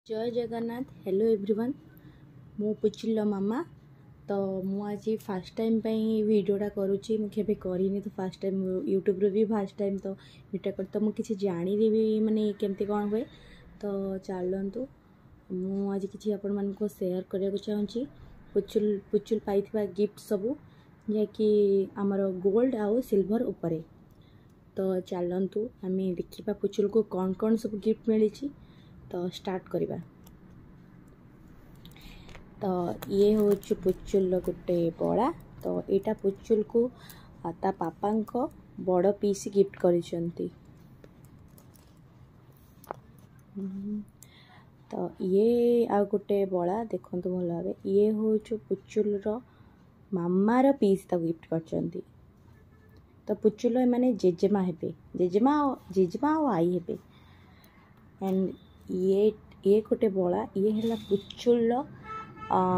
जय Jagannath. Hello everyone, मो पुचिल मामा। तो मुझे फास्ट टाइम वीडियोटा करुच्ची मुझे करी तो फास्ट टाइम यूट्यूब रे भी फास्ट टाइम तो वीडियो कर तो मुझे जानी भी माने केमती कौन हुए। तो चलतु मुझे किसी आपण मानको शेयर करने को चाहूँगी पुचुल पुचुल पाई गिफ्ट सबू जैकि आमर गोल्ड आउ सिल्वर उपरे। तो चलतु आम देखा पुचुल को कौन कौन सब गिफ्ट मिली। तो स्टार्ट करिबा। तो ये हूँ पुचुल गोटे बड़ा। तो यहाँ पुचुल को ता पापा को बड़ पीस गिफ्ट करिसेंती। तो ये आ गोटे बड़ा देखो भल भाव ये हूँ पुचुल मामार पीस गिफ्ट करचंती। तो पुचुल माने जेजेमा हेबे जेजेमा और आई हेबे। एंड ये गोटे बड़ा ये है पुचुल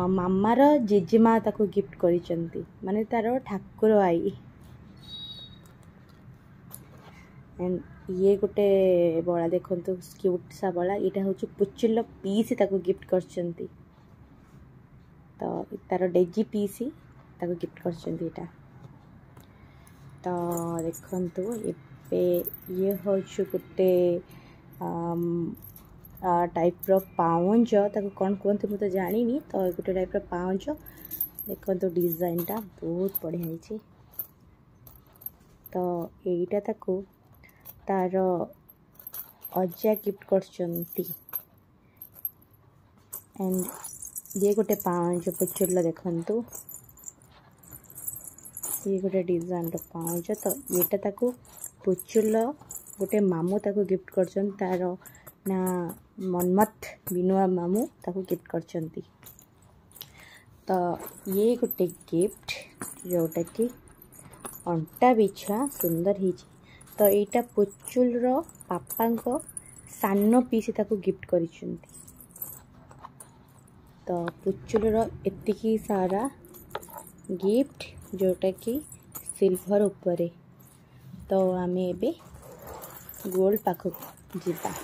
मामार जेजेमा ताको गिफ्ट करिसेंती माने तार ठाकुर आई। एंड ये गोटे बड़ा देखो क्यूट सा बड़ा यहाँ हूँ पुचुल पीस ताको गिफ्ट करचंती। तो तार डेजी पीस ताको गिफ्ट करचंती यहाँ। तो देखो ये हूँ गोटे टाइप रो पाउंज ताको कौन कहते मुझे जानी। तो गोटे टाइप रो पाउंज देखो डिजाइन टा बहुत बढ़िया है। तो यहीटा ताको तार अजा गिफ्ट करचंती। एंड ये गोटे पाउंज पुचुल देखंतु ये गोटे डिजाइन रो पाउंज। तो येटा ताको पुचुल गोटे मामू ताको गिफ्ट करचन तार ना मनमथ बिनुआ मामू ताको गिफ्ट करचंती। तो ये गोटे गिफ्ट जोटा कि अंटा बिछा सुंदर ही। तो यहाँ पुचुल पापा को सान पीस ताको गिफ्ट करिसेंती। तो पुचुल एतिकी सारा गिफ्ट जोटा कि सिल्वर उपरे। तो आम ए गोल्ड पाखक जीवा।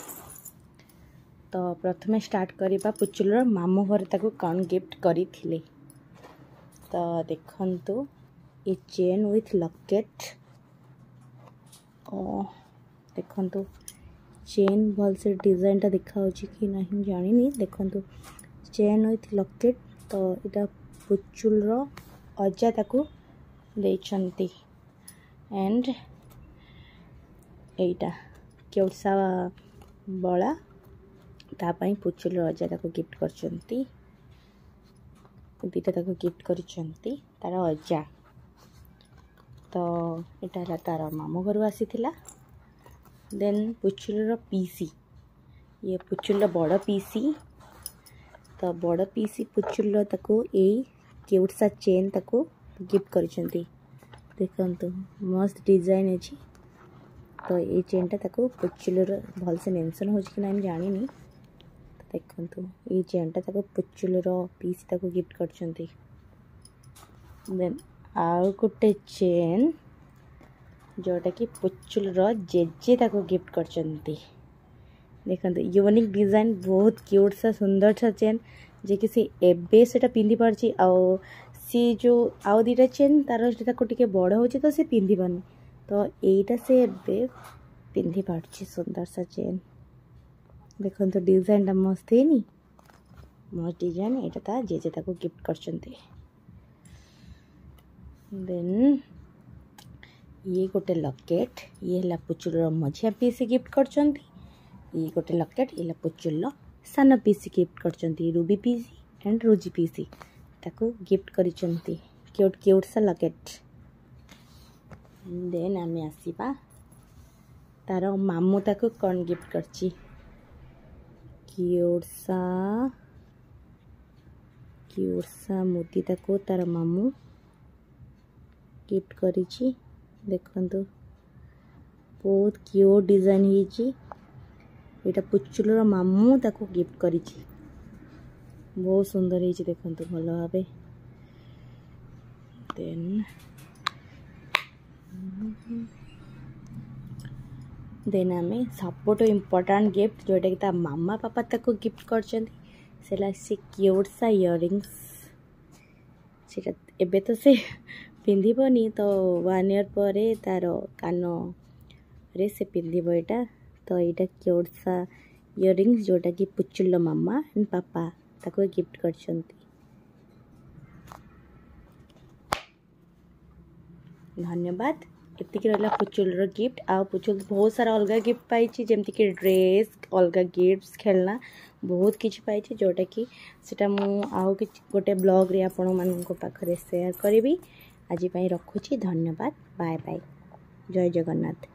तो प्रथमे स्टार्ट करिबा पुचुल मामू घर ताको कौन गिफ्ट करी थिले। तो देखंतु ये चेन विथ लॉकेट। देखंतु चेन भल से डिजाइन टा देखा होची कि नहीं जानी देखंतु चेन विथ लॉकेट। तो इटा पुचुल अजा ताको देछंती। एंड एटा केउसा बड़ा तापाई पुचुल अजा ताको गिफ्ट करचंती। दीटा ताको गिफ्ट करचंती तार अजा। तो एटा तार मामू घर आसीथिला। देन पुचुल पीसी ये पुचुल बड़ पीसी। तो बड़ पीसी पुचुल ताको ए क्यूट सा चेन ताको गिफ्ट करचंती। देखंतु मस्त डिजाइन अछि। तो ये चेन टा ताको पुचुल भल से मेंशन हो कि ना जानी। तो देखंतु ये चेन टा ताको पुचुल पीस ताको गिफ्ट करचंती। देन आउ गोटे चेन जोटा कि पुचुल जेजे ताको गिफ्ट करचंती। देखंतु यूनिक डिजाइन बहुत क्यूट सा सुंदर सा चेन जे कि से एबे सेटा पिंधि पारची। आउ सी जो आउ दीटा चेन तार ताको टिके बड़ होची तो से पिंधि पानी। तो एटा से एबे पिंधि पारची सुंदर सा चेन। देखंतु डिजाइन टा मस्त है नी मस्त डिजाइन। एटा ता जेजे ताको गिफ्ट करचंती। देन ये गोटे लॉकेट ये है पुचुल मझिया पीस गिफ्ट करचंती। ये गोटे लॉकेट ये पुचुल सान पीस गिफ्ट करचंती। रूबी पीसी एंड रोजी पीसी ताको गिफ्ट करिचंती क्यूट क्यूट सा लॉकेट। देन आम आसीबा तार मामू ताको कौन गिफ्ट करची। क्यूट सा मोती ताको तार मामू गिफ्ट करिची। देखंतु बहुत क्यूट डिजाइन ही। एटा पुचुल मामू ताको गिफ्ट करिची बहुत सुंदर ही। देखंतु भल भावे। देन देन आम सबुठ इम्पोर्टाट गिफ्ट जोटा कि मामा पापा ताको गिफ्ट कर से क्यूट सा इयरिंग्स से एबे तो से पिंधबनी तो 1 ईयर पर तार कान रे से पिंधब यहाँ तो यहाँ क्यूट सा इयरिंग्स जोटा कि पुचुल मामा एंड पापा ताको गिफ्ट कर धन्यवाद। एतिक रहा पुचुल गिफ्ट आ पुचुल बहुत सारा अलग गिफ्ट पाई जमती कि ड्रेस अलग गिफ्ट्स खेलना बहुत किसी पाई जोटा कि सेटा आउ कि गोटे ब्लॉग रे आपण मानक पाखरे शेयर करी। आज रखुची धन्यवाद बाय बाय जय जगन्नाथ।